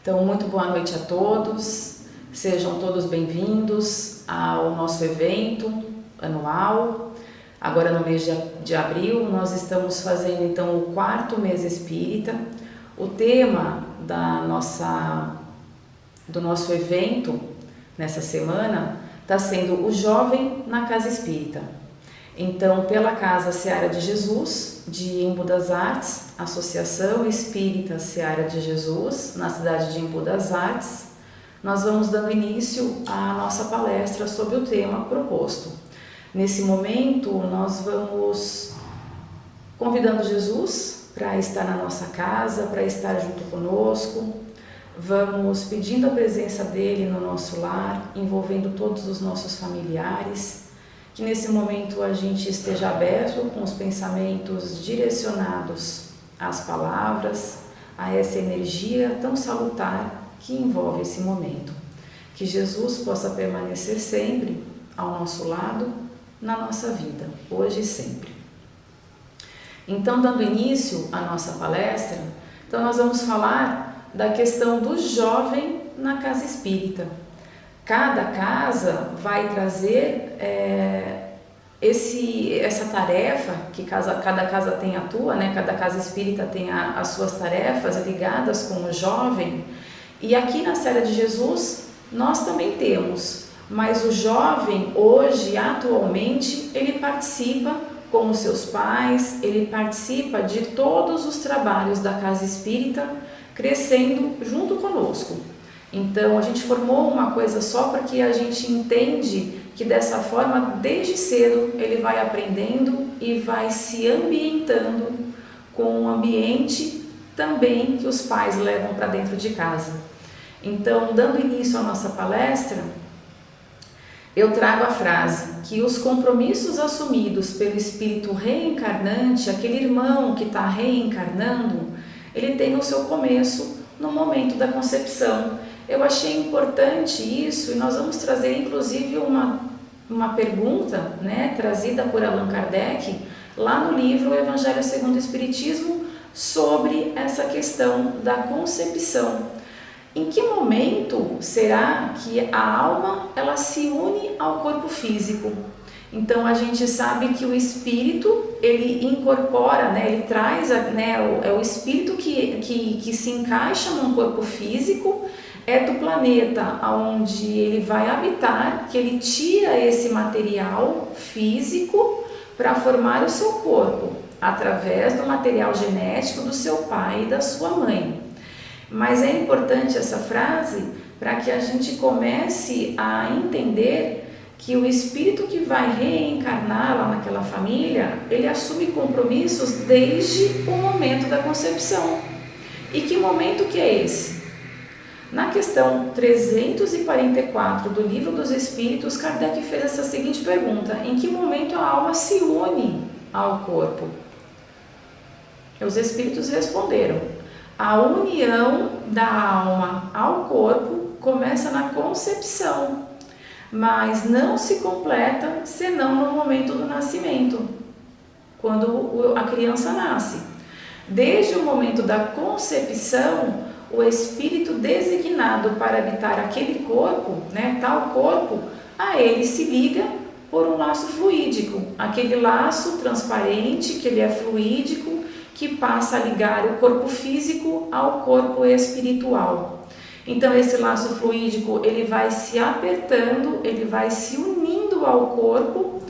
Então, muito boa noite a todos, sejam todos bem-vindos ao nosso evento anual. Agora no mês de abril, nós estamos fazendo então o 4º mês espírita. O tema do nosso evento nessa semana está sendo o jovem na casa espírita. Então, pela Casa Seara de Jesus, de Embu das Artes, Associação Espírita Seara de Jesus, na cidade de Embu das Artes, nós vamos dando início à nossa palestra sobre o tema proposto. Nesse momento, nós vamos convidando Jesus para estar na nossa casa, para estar junto conosco. Vamos pedindo a presença dele no nosso lar, envolvendo todos os nossos familiares. Que nesse momento a gente esteja aberto com os pensamentos direcionados às palavras, a essa energia tão salutar que envolve esse momento. Que Jesus possa permanecer sempre ao nosso lado, na nossa vida, hoje e sempre. Então, dando início à nossa palestra, então nós vamos falar da questão do jovem na casa espírita. Cada casa vai trazer essa tarefa, que cada casa tem a tua, né? Cada casa espírita tem as suas tarefas ligadas com o jovem. E aqui na Seara de Jesus nós também temos, mas o jovem hoje, atualmente, ele participa com os seus pais, ele participa de todos os trabalhos da casa espírita, crescendo junto conosco. Então, a gente formou uma coisa só porque a gente entende que dessa forma, desde cedo, ele vai aprendendo e vai se ambientando com o ambiente também que os pais levam para dentro de casa. Então, dando início à nossa palestra, eu trago a frase que os compromissos assumidos pelo espírito reencarnante, aquele irmão que está reencarnando, ele tem o seu começo no momento da concepção. Eu achei importante isso e nós vamos trazer inclusive uma pergunta, né, trazida por Allan Kardec lá no livro O Evangelho segundo o Espiritismo, sobre essa questão da concepção. Em que momento será que a alma ela se une ao corpo físico? Então a gente sabe que o espírito ele incorpora, né, ele traz, né, é o espírito que se encaixa num corpo físico. É do planeta onde ele vai habitar, que ele tira esse material físico para formar o seu corpo, através do material genético do seu pai e da sua mãe. Mas é importante essa frase para que a gente comece a entender que o espírito que vai reencarnar lá naquela família, ele assume compromissos desde o momento da concepção. E que momento que é esse? Na questão 344 do Livro dos Espíritos, Kardec fez essa seguinte pergunta: em que momento a alma se une ao corpo? Os espíritos responderam: a união da alma ao corpo começa na concepção, mas não se completa senão no momento do nascimento, quando a criança nasce. Desde o momento da concepção, o espírito designado para habitar aquele corpo, né, tal corpo, a ele se liga por um laço fluídico, aquele laço transparente, que ele é fluídico, que passa a ligar o corpo físico ao corpo espiritual. Então esse laço fluídico ele vai se apertando, ele vai se unindo ao corpo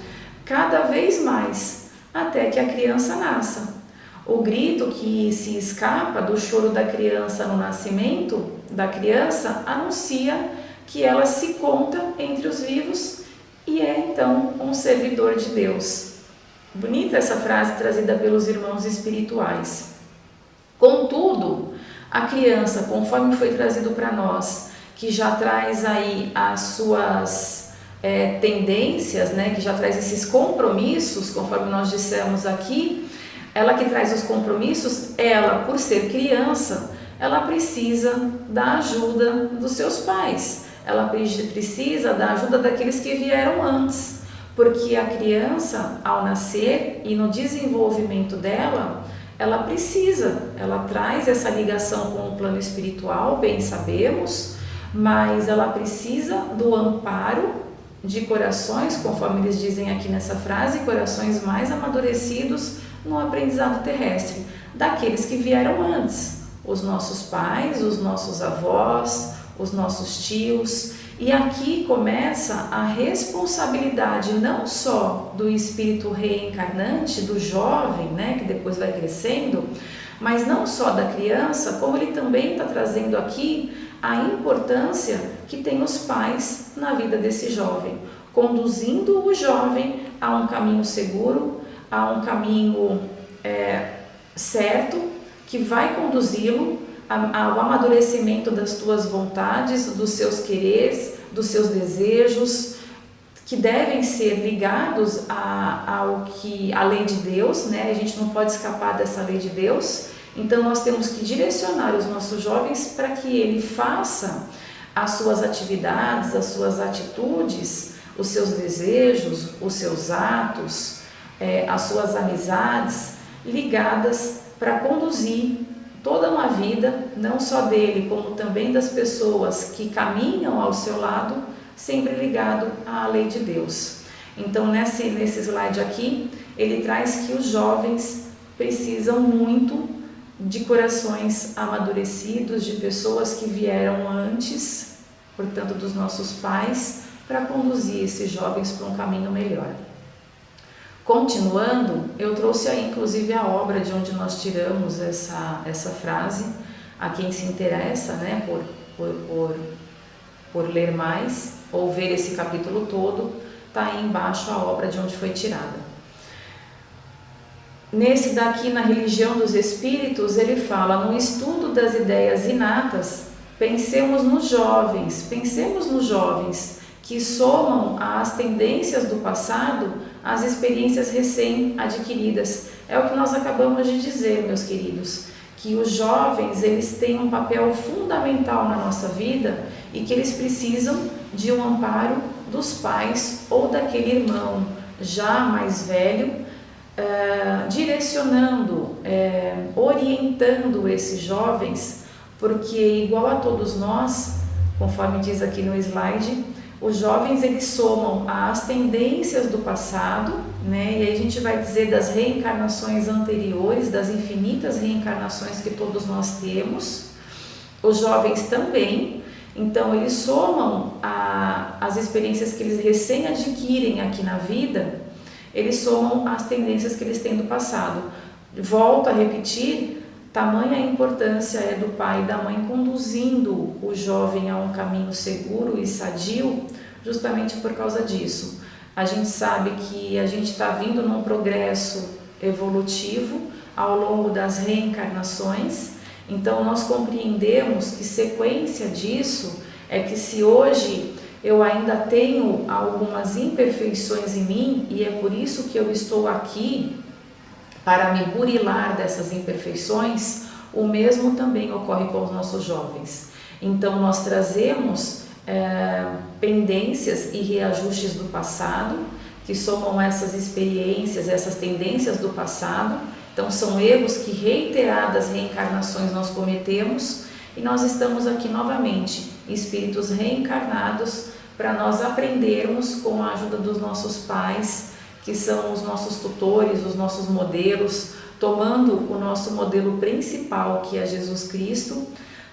cada vez mais, até que a criança nasça. O grito que se escapa do choro da criança no nascimento da criança anuncia que ela se conta entre os vivos e é então um servidor de Deus. Bonita essa frase trazida pelos irmãos espirituais. Contudo, a criança, conforme foi trazido para nós, que já traz aí as suas tendências, né, que já traz esses compromissos, conforme nós dissemos aqui, ela que traz os compromissos, ela, por ser criança, ela precisa da ajuda dos seus pais, ela precisa da ajuda daqueles que vieram antes, porque a criança, ao nascer e no desenvolvimento dela, ela traz essa ligação com o plano espiritual, bem sabemos, mas ela precisa do amparo de corações, conforme eles dizem aqui nessa frase, corações mais amadurecidos no aprendizado terrestre, daqueles que vieram antes, os nossos pais, os nossos avós, os nossos tios. E aqui começa a responsabilidade não só do espírito reencarnante, do jovem, né, que depois vai crescendo, mas não só da criança, como ele também está trazendo aqui a importância que tem os pais na vida desse jovem, conduzindo o jovem a um caminho seguro, a um caminho certo, que vai conduzi-lo ao amadurecimento das tuas vontades, dos seus quereres, dos seus desejos, que devem ser ligados à lei de Deus, né? A gente não pode escapar dessa lei de Deus. Então nós temos que direcionar os nossos jovens para que ele faça as suas atividades, as suas atitudes, os seus desejos, os seus atos, as suas amizades ligadas para conduzir toda uma vida, não só dele, como também das pessoas que caminham ao seu lado, sempre ligado à lei de Deus. Então nesse slide aqui, ele traz que os jovens precisam muito de corações amadurecidos, de pessoas que vieram antes, portanto dos nossos pais, para conduzir esses jovens para um caminho melhor. Continuando, eu trouxe aí inclusive a obra de onde nós tiramos essa frase, a quem se interessa, né, por ler mais ou ver esse capítulo todo, está aí embaixo a obra de onde foi tirada. Nesse daqui, na religião dos espíritos, ele fala: no estudo das ideias inatas, pensemos nos jovens que somam às tendências do passado as experiências recém-adquiridas. É o que nós acabamos de dizer, meus queridos, que os jovens, eles têm um papel fundamental na nossa vida e que eles precisam de um amparo dos pais ou daquele irmão já mais velho, direcionando, orientando esses jovens, porque igual a todos nós, conforme diz aqui no slide, os jovens eles somam às tendências do passado, né? E aí a gente vai dizer das reencarnações anteriores, das infinitas reencarnações que todos nós temos. Os jovens também, então eles somam as experiências que eles recém adquirem aqui na vida, eles somam as tendências que eles têm do passado. Volto a repetir, tamanha a importância do pai e da mãe conduzindo o jovem a um caminho seguro e sadio, justamente por causa disso. A gente sabe que a gente está vindo num progresso evolutivo ao longo das reencarnações, então nós compreendemos que sequência disso é que se hoje eu ainda tenho algumas imperfeições em mim, e é por isso que eu estou aqui, para me burilar dessas imperfeições, o mesmo também ocorre com os nossos jovens. Então nós trazemos pendências e reajustes do passado, que somam essas experiências, essas tendências do passado. Então são erros que reiteradas reencarnações nós cometemos, e nós estamos aqui novamente, espíritos reencarnados, para nós aprendermos com a ajuda dos nossos pais, que são os nossos tutores, os nossos modelos, tomando o nosso modelo principal, que é Jesus Cristo,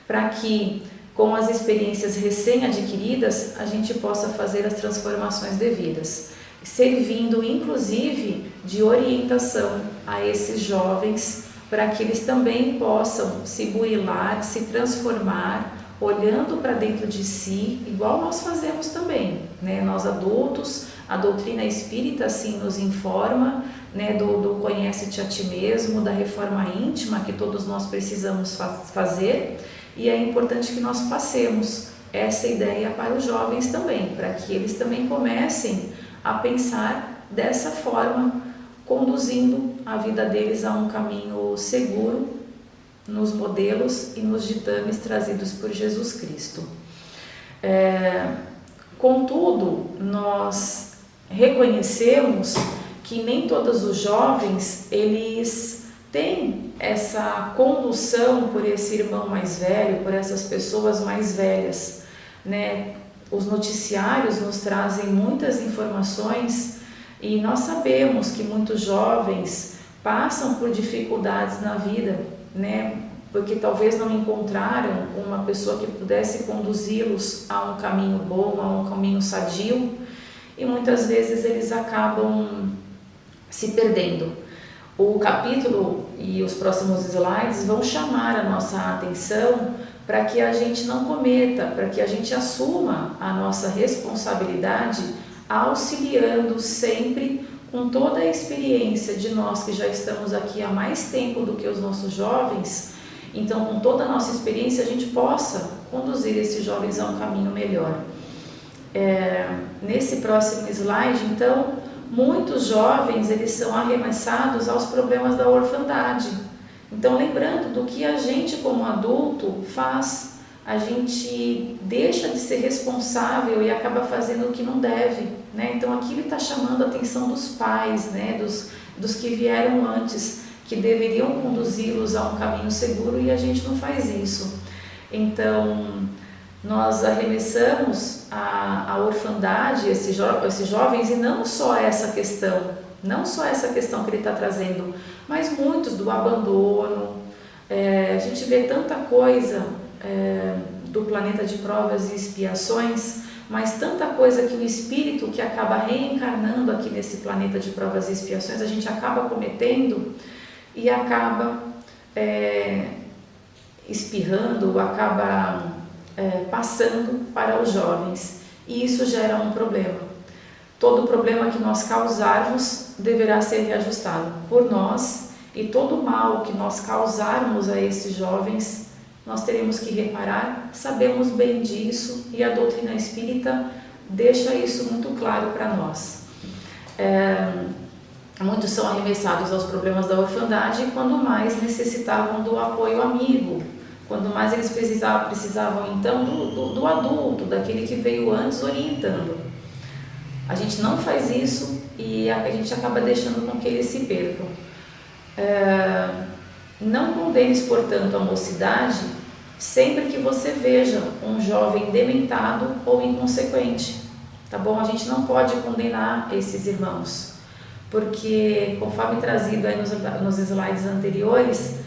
para que com as experiências recém-adquiridas a gente possa fazer as transformações devidas, servindo inclusive de orientação a esses jovens, para que eles também possam se burilar, se transformar, olhando para dentro de si, igual nós fazemos também, né? Nós adultos, a doutrina espírita assim nos informa, né, do conhece-te a ti mesmo, da reforma íntima que todos nós precisamos fazer, e é importante que nós passemos essa ideia para os jovens também, para que eles também comecem a pensar dessa forma, conduzindo a vida deles a um caminho seguro, nos modelos e nos ditames trazidos por Jesus Cristo. Contudo, nós reconhecemos que nem todos os jovens eles têm essa condução por esse irmão mais velho, por essas pessoas mais velhas, né? Os noticiários nos trazem muitas informações e nós sabemos que muitos jovens passam por dificuldades na vida, né? Porque talvez não encontraram uma pessoa que pudesse conduzi-los a um caminho bom, a um caminho sadio, e muitas vezes eles acabam se perdendo. O capítulo e os próximos slides vão chamar a nossa atenção para que a gente não cometa, para que a gente assuma a nossa responsabilidade, auxiliando sempre com toda a experiência de nós que já estamos aqui há mais tempo do que os nossos jovens. Então, com toda a nossa experiência, a gente possa conduzir esses jovens a um caminho melhor. Nesse próximo slide, então, muitos jovens eles são arremessados aos problemas da orfandade. Então, lembrando do que a gente como adulto faz, a gente deixa de ser responsável e acaba fazendo o que não deve, né? Então, aqui ele está chamando a atenção dos pais, né? Dos que vieram antes, que deveriam conduzi-los a um caminho seguro, e a gente não faz isso. Então, nós arremessamos a orfandade, esses jovens, e não só essa questão que ele está trazendo, mas muitos do abandono. A gente vê tanta coisa do planeta de provas e expiações, mas tanta coisa que o espírito que acaba reencarnando aqui nesse planeta de provas e expiações, a gente acaba cometendo e acaba espirrando, acaba passando para os jovens, e isso gera um problema. Todo problema que nós causarmos deverá ser reajustado por nós, e todo mal que nós causarmos a esses jovens, nós teremos que reparar. Sabemos bem disso, e a doutrina espírita deixa isso muito claro para nós. Muitos são arremessados aos problemas da orfandade quando mais necessitavam do apoio amigo, quando mais eles precisavam então do adulto, daquele que veio antes orientando. A gente não faz isso e a gente acaba deixando com que eles se percam. Não condenes, portanto, a mocidade sempre que você veja um jovem dementado ou inconsequente, tá bom? A gente não pode condenar esses irmãos, porque, conforme trazido aí nos slides anteriores,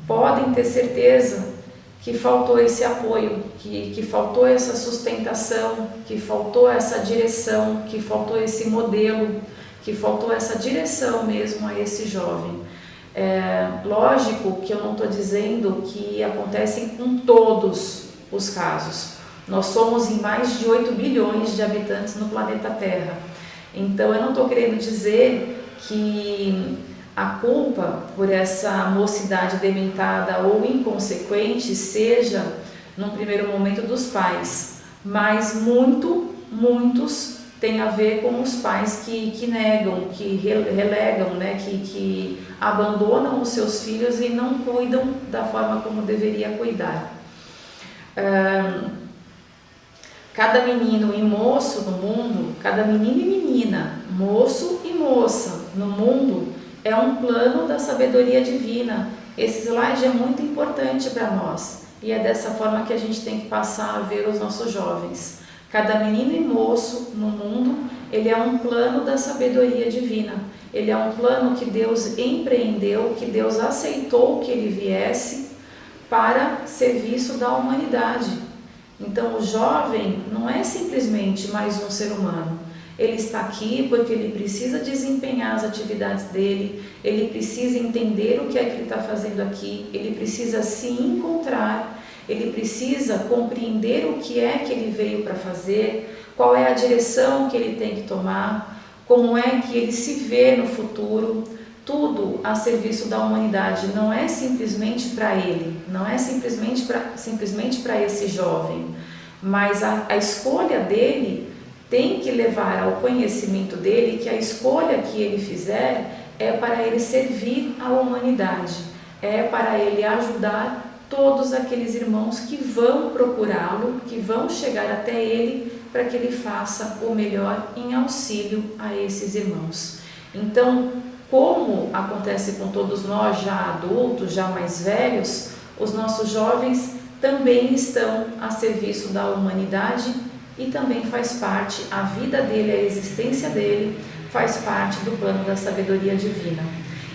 podem ter certeza que faltou esse apoio, que faltou essa sustentação, que faltou essa direção, que faltou esse modelo, que faltou essa direção mesmo a esse jovem. Lógico que eu não estou dizendo que acontecem com todos os casos. Nós somos em mais de 8 bilhões de habitantes no planeta Terra. Então, eu não estou querendo dizer que a culpa por essa mocidade dementada ou inconsequente seja, num primeiro momento, dos pais, mas muitos têm a ver com os pais que negam, que relegam, né, que abandonam os seus filhos e não cuidam da forma como deveria cuidar. Cada menino e moço no mundo, cada menino e menina, moço e moça no mundo, é um plano da sabedoria divina. Esse slide é muito importante para nós, e é dessa forma que a gente tem que passar a ver os nossos jovens. Cada menino e moço no mundo, ele é um plano da sabedoria divina. Ele é um plano que Deus empreendeu, que Deus aceitou que ele viesse para serviço da humanidade. Então, o jovem não é simplesmente mais um ser humano. Ele está aqui porque ele precisa desempenhar as atividades dele, ele precisa entender o que é que ele está fazendo aqui, ele precisa se encontrar, ele precisa compreender o que é que ele veio para fazer, qual é a direção que ele tem que tomar, como é que ele se vê no futuro. Tudo a serviço da humanidade, não é simplesmente para ele, não é simplesmente para esse jovem, mas a escolha dele tem que levar ao conhecimento dele que a escolha que ele fizer é para ele servir à humanidade, é para ele ajudar todos aqueles irmãos que vão procurá-lo, que vão chegar até ele, para que ele faça o melhor em auxílio a esses irmãos. Então, como acontece com todos nós já adultos, já mais velhos, os nossos jovens também estão a serviço da humanidade e também faz parte, a vida dele, a existência dele, faz parte do plano da sabedoria divina.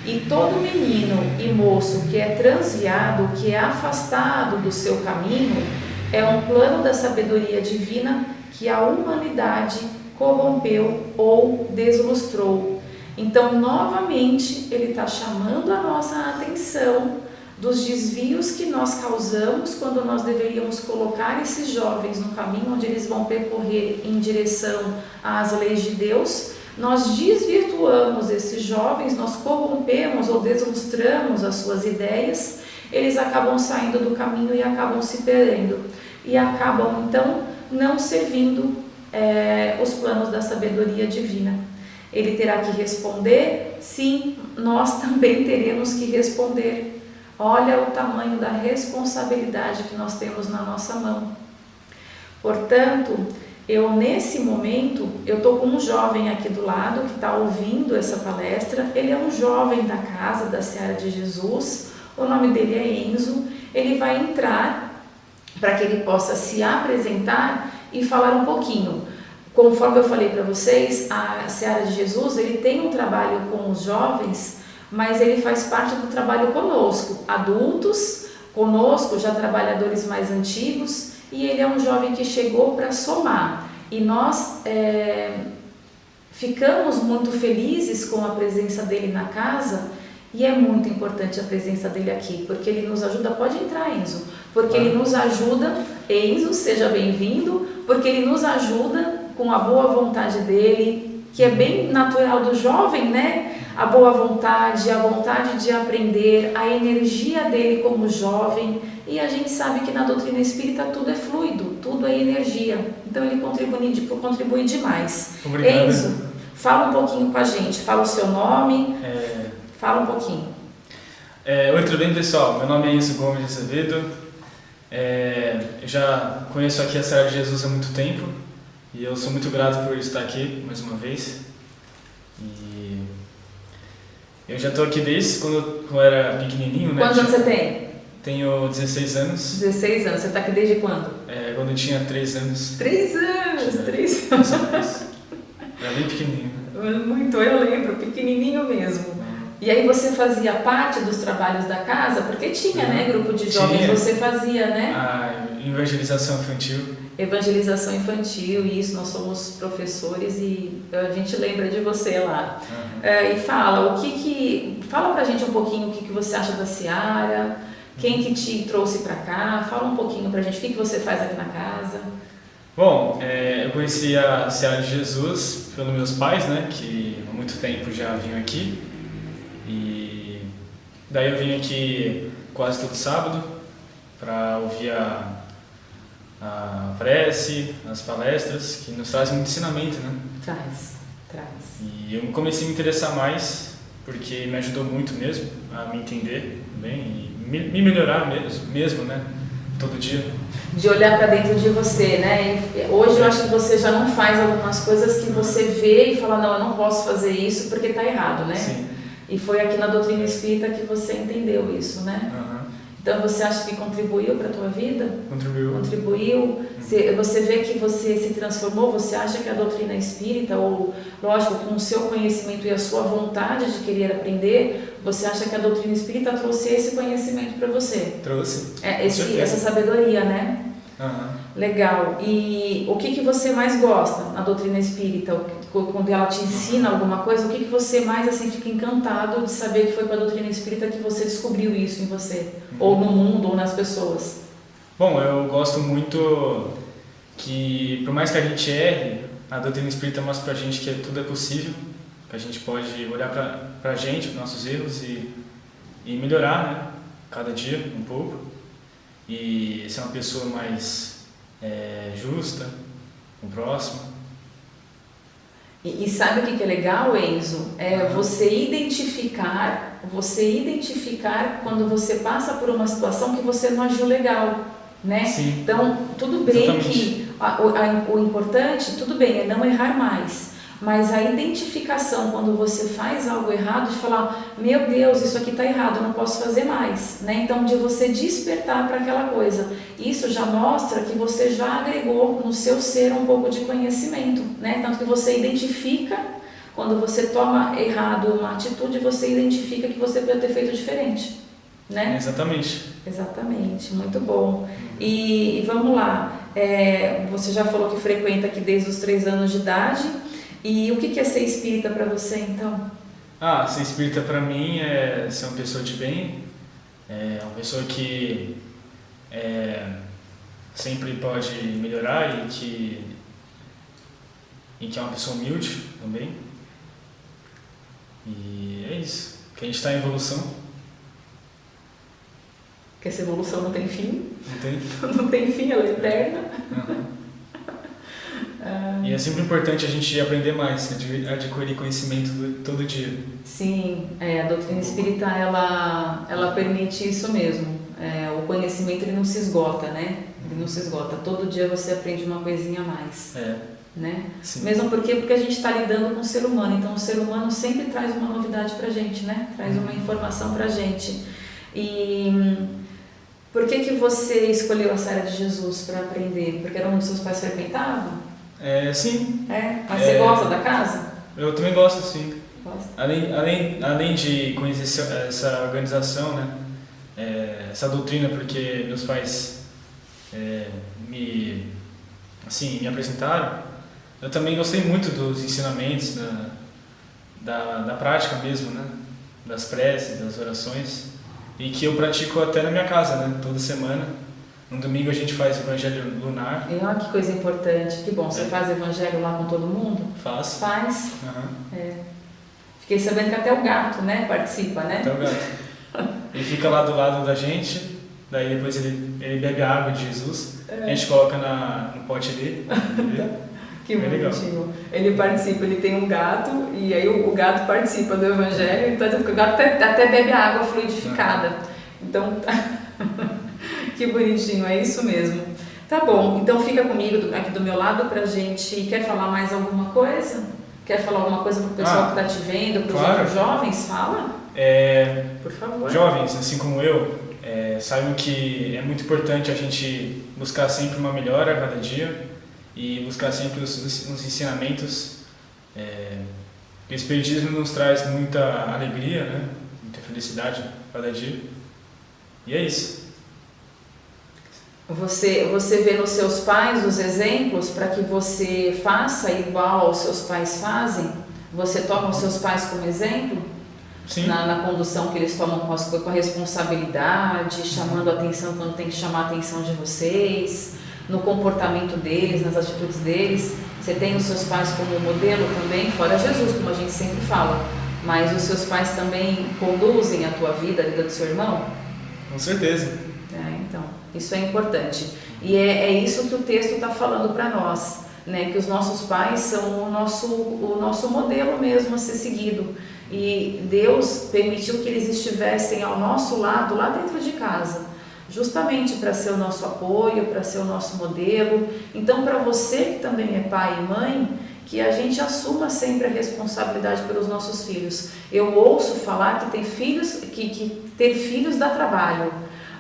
E todo menino e moço que é transviado, que é afastado do seu caminho, é um plano da sabedoria divina que a humanidade corrompeu ou deslustrou. Então, novamente, ele está chamando a nossa atenção dos desvios que nós causamos quando nós deveríamos colocar esses jovens no caminho onde eles vão percorrer em direção às leis de Deus. Nós desvirtuamos esses jovens, nós corrompemos ou deslustramos as suas ideias, eles acabam saindo do caminho e acabam se perdendo. E acabam, então, não servindo os planos da sabedoria divina. Ele terá que responder? Sim, nós também teremos que responder. Olha o tamanho da responsabilidade que nós temos na nossa mão. Portanto, nesse momento, eu estou com um jovem aqui do lado que está ouvindo essa palestra. Ele é um jovem da casa da Seara de Jesus, o nome dele é Enzo. Ele vai entrar para que ele possa se apresentar e falar um pouquinho. Conforme eu falei para vocês, a Seara de Jesus, ele tem um trabalho com os jovens, mas ele faz parte do trabalho conosco, adultos, conosco, já trabalhadores mais antigos, e ele é um jovem que chegou para somar. E nós ficamos muito felizes com a presença dele na casa, e é muito importante a presença dele aqui, porque ele nos ajuda. Pode entrar, Enzo, porque ele nos ajuda. Enzo, seja bem-vindo, porque ele nos ajuda com a boa vontade dele, que é bem natural do jovem, né? A boa vontade, a vontade de aprender, a energia dele como jovem. E a gente sabe que na doutrina espírita tudo é fluido, tudo é energia. Então ele contribui demais. Obrigado. Enzo, fala um pouquinho com a gente, fala o seu nome, fala um pouquinho. Oi, tudo bem, pessoal? Meu nome é Enzo Gomes de Azevedo. Eu já conheço aqui a Seara de Jesus há muito tempo e eu sou muito grato por estar aqui mais uma vez. E eu já estou aqui desde quando eu era pequenininho, né? Quantos anos você tem? Tenho 16 anos. 16 anos. Você está aqui desde quando? Quando eu tinha 3 anos. 3 anos! 3 anos! Era bem pequenininho. Muito, eu lembro, pequenininho mesmo. E aí você fazia parte dos trabalhos da casa? Porque tinha, né, grupo de jovens, você fazia, né? A evangelização infantil. Evangelização infantil, isso, nós somos professores e a gente lembra de você lá. E fala, fala pra gente um pouquinho o que você acha da Seara, quem que te trouxe pra cá, fala um pouquinho pra gente, o que você faz aqui na casa. Bom, eu conheci a Seara de Jesus pelos meus pais, né, que há muito tempo já vinham aqui. E daí eu vim aqui quase todo sábado para ouvir a prece, as palestras, que nos trazem muito ensinamento, né? Traz. E eu comecei a me interessar mais, porque me ajudou muito mesmo a me entender bem e me melhorar mesmo, né? Todo dia. De olhar para dentro de você, né? Hoje eu acho que você já não faz algumas coisas que você vê e fala, não, eu não posso fazer isso porque está errado, né? Sim. E foi aqui na doutrina espírita que você entendeu isso, né? Então você acha que contribuiu para a tua vida? Contribuiu. Você vê que você se transformou, você acha que a doutrina espírita, ou lógico, com o seu conhecimento e a sua vontade de querer aprender, você acha que a doutrina espírita trouxe esse conhecimento para você? Trouxe. Essa sabedoria, né? Legal. E o que você mais gosta na doutrina espírita? Quando ela te ensina alguma coisa, o que você mais assim fica encantado de saber que foi com a doutrina espírita que você descobriu isso em você? Ou no mundo, ou nas pessoas? Bom, eu gosto muito que, por mais que a gente erre, a doutrina espírita mostra pra gente que tudo é possível, que a gente pode olhar pra gente, os nossos erros e melhorar, né? Cada dia um pouco. E ser uma pessoa mais justa com o próximo. E sabe o que é legal, Enzo? Você identificar quando você passa por uma situação que você não agiu legal, né? Sim. Então, tudo bem. Exatamente. Que o importante, tudo bem, é não errar mais. Mas a identificação, quando você faz algo errado, de falar, meu Deus, isso aqui está errado, eu não posso fazer mais, né? Então, de você despertar para aquela coisa. Isso já mostra que você já agregou no seu ser um pouco de conhecimento, né? Tanto que você identifica, quando você toma errado uma atitude, você identifica que você poderia ter feito diferente, né? Exatamente. Exatamente, muito bom. E vamos lá, você já falou que frequenta aqui desde os 3 anos de idade. E o que é ser espírita para você, então? Ser espírita para mim é ser uma pessoa de bem, uma pessoa que sempre pode melhorar e que é uma pessoa humilde também. E é isso, que a gente está em evolução. Que essa evolução não tem fim? Não tem? Não tem fim, ela é eterna. E é sempre importante a gente aprender mais, adquirir conhecimento todo dia. Sim, a doutrina espírita ela permite isso mesmo. O conhecimento ele não se esgota, né? Ele não se esgota. Todo dia você aprende uma coisinha a mais. Né? Mesmo porque a gente está lidando com o ser humano, então o ser humano sempre traz uma novidade pra gente, né? Traz uma informação pra gente. E por que você escolheu a Série de Jesus para aprender? Porque era onde seus pais frequentavam? Sim. Mas você gosta da casa? Eu também gosto, sim. Gosta? Além de conhecer essa organização, né? Essa doutrina, porque meus pais me apresentaram, eu também gostei muito dos ensinamentos, da prática mesmo, né? Das preces, das orações, e que eu pratico até na minha casa, né? Toda semana. No domingo a gente faz o Evangelho Lunar. Olha que coisa importante, que bom. Você faz Evangelho lá com todo mundo? Faço. Faz? Fiquei sabendo que até o gato, né, participa, né? Até o gato. Ele fica lá do lado da gente, daí depois ele bebe a água de Jesus, a gente coloca no pote ali. Que bonitinho. Ele participa, ele tem um gato e aí o gato participa do Evangelho, então o gato até bebe a água fluidificada. Então, que bonitinho, é isso mesmo. Tá bom, então fica comigo aqui do meu lado pra gente... Quer falar mais alguma coisa? Quer falar alguma coisa pro pessoal que tá te vendo, pros outros jovens? Fala. Por favor. Jovens, assim como eu, saibam que é muito importante a gente buscar sempre uma melhora a cada dia e buscar sempre os ensinamentos. O Espiritismo nos traz muita alegria, né? Muita felicidade a cada dia. E é isso. Você vê nos seus pais os exemplos para que você faça igual aos seus pais fazem? Você toma os seus pais como exemplo? Sim. Na condução que eles tomam com a responsabilidade, chamando a atenção quando tem que chamar a atenção de vocês, no comportamento deles, nas atitudes deles. Você tem os seus pais como modelo também, fora Jesus, como a gente sempre fala. Mas os seus pais também conduzem a tua vida, a vida do seu irmão? Com certeza. Então, isso é importante. E é isso que o texto está falando para nós, né? Que os nossos pais são o nosso modelo mesmo a ser seguido. E Deus permitiu que eles estivessem ao nosso lado, lá dentro de casa, justamente para ser o nosso apoio, para ser o nosso modelo. Então, para você que também é pai e mãe, que a gente assuma sempre a responsabilidade pelos nossos filhos. Eu ouço falar que tem filhos, que ter filhos dá trabalho,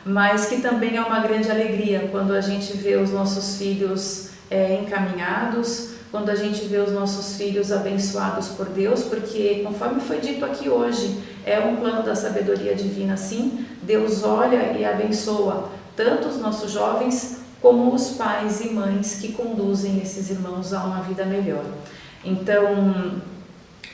mas que também é uma grande alegria quando a gente vê os nossos filhos encaminhados, quando a gente vê os nossos filhos abençoados por Deus, porque, conforme foi dito aqui hoje, é um plano da sabedoria divina, sim. Deus olha e abençoa tanto os nossos jovens como os pais e mães que conduzem esses irmãos a uma vida melhor. Então,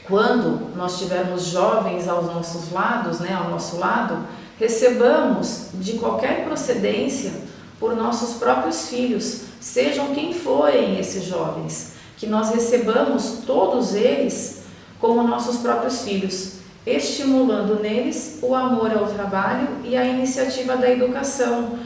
quando nós tivermos jovens aos nossos lados, né, ao nosso lado, recebamos de qualquer procedência por nossos próprios filhos, sejam quem forem esses jovens, que nós recebamos todos eles como nossos próprios filhos, estimulando neles o amor ao trabalho e a iniciativa da educação,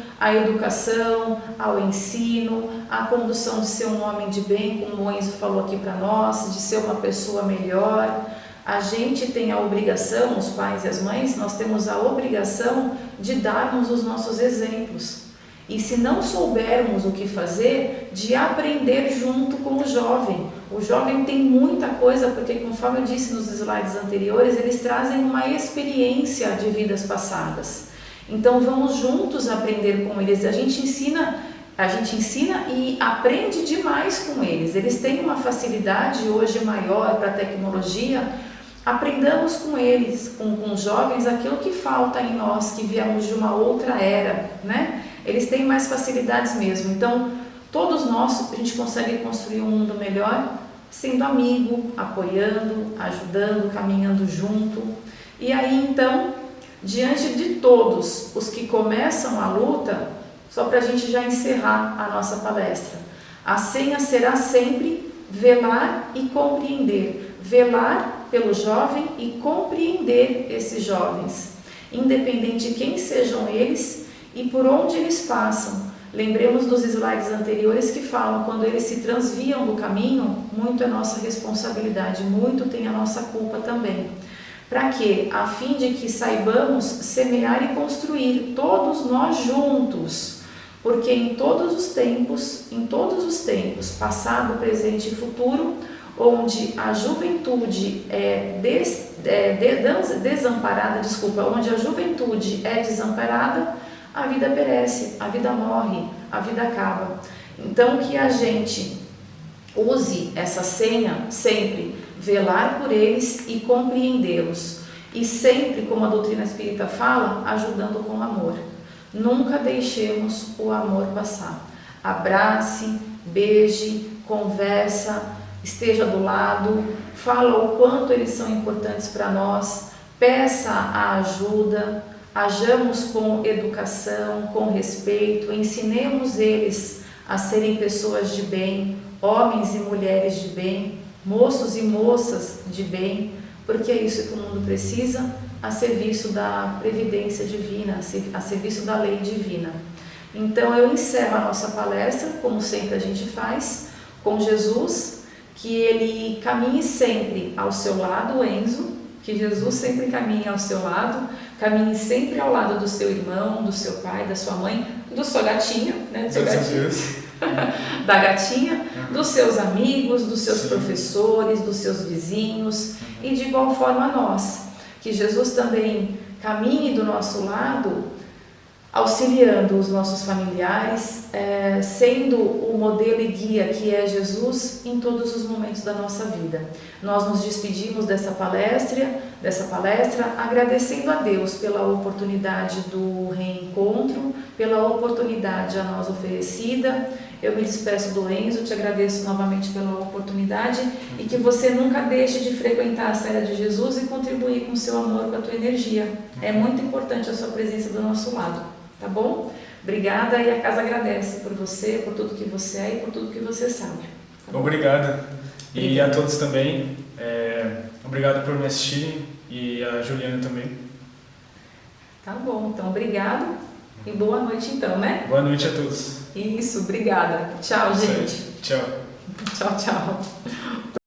ao ensino, à condução de ser um homem de bem, como o Enzo falou aqui para nós, de ser uma pessoa melhor. A gente tem a obrigação, os pais e as mães, nós temos a obrigação de darmos os nossos exemplos. E se não soubermos o que fazer, de aprender junto com o jovem. O jovem tem muita coisa, porque conforme eu disse nos slides anteriores, eles trazem uma experiência de vidas passadas. Então vamos juntos aprender com eles. A gente ensina e aprende demais com eles. Eles têm uma facilidade hoje maior para a tecnologia. Aprendamos com eles, com os jovens, aquilo que falta em nós, que viemos de uma outra era, né? Eles têm mais facilidades mesmo. Então, todos nós, a gente consegue construir um mundo melhor, sendo amigo, apoiando, ajudando, caminhando junto. E aí, então, diante de todos os que começam a luta, só para a gente já encerrar a nossa palestra, a senha será sempre velar e compreender. Velar pelo jovem e compreender esses jovens, independente de quem sejam eles e por onde eles passam. Lembremos dos slides anteriores que falam, quando eles se transviam do caminho, muito é nossa responsabilidade, muito tem a nossa culpa também. Para quê? A fim de que saibamos semear e construir, todos nós juntos, porque em todos os tempos, passado, presente e futuro, onde a juventude onde a juventude é desamparada, a vida perece, a vida morre, a vida acaba. Então que a gente use essa senha sempre, velar por eles e compreendê-los. E sempre, como a doutrina espírita fala, ajudando com amor. Nunca deixemos o amor passar. Abrace, beije, conversa, esteja do lado, fala o quanto eles são importantes para nós, peça a ajuda, hajamos com educação, com respeito, ensinemos eles a serem pessoas de bem, homens e mulheres de bem, moços e moças de bem, porque é isso que o mundo precisa, a serviço da previdência divina, a serviço da lei divina. Então eu encerro a nossa palestra, como sempre a gente faz, com Jesus, que ele caminhe sempre ao seu lado, Enzo, que Jesus sempre caminhe ao seu lado, caminhe sempre ao lado do seu irmão, do seu pai, da sua mãe, da sua gatinha, né? Do seu gatinho, da gatinha, dos seus amigos, dos seus professores, dos seus vizinhos, e de igual forma nós, que Jesus também caminhe do nosso lado, auxiliando os nossos familiares, sendo o modelo e guia que é Jesus em todos os momentos da nossa vida. Nós nos despedimos dessa palestra, agradecendo a Deus pela oportunidade do reencontro, pela oportunidade a nós oferecida. Eu me despeço do Enzo, te agradeço novamente pela oportunidade e que você nunca deixe de frequentar a Série de Jesus e contribuir com o seu amor, com a tua energia. É muito importante a sua presença do nosso lado. Tá bom? Obrigada, e a casa agradece por você, por tudo que você é e por tudo que você sabe. Tá? Obrigada. E a todos também. Obrigado por me assistirem e a Juliana também. Tá bom, então obrigado e boa noite então, né? Boa noite a todos. Isso, obrigada. Tchau, gente. Tchau. Tchau, tchau.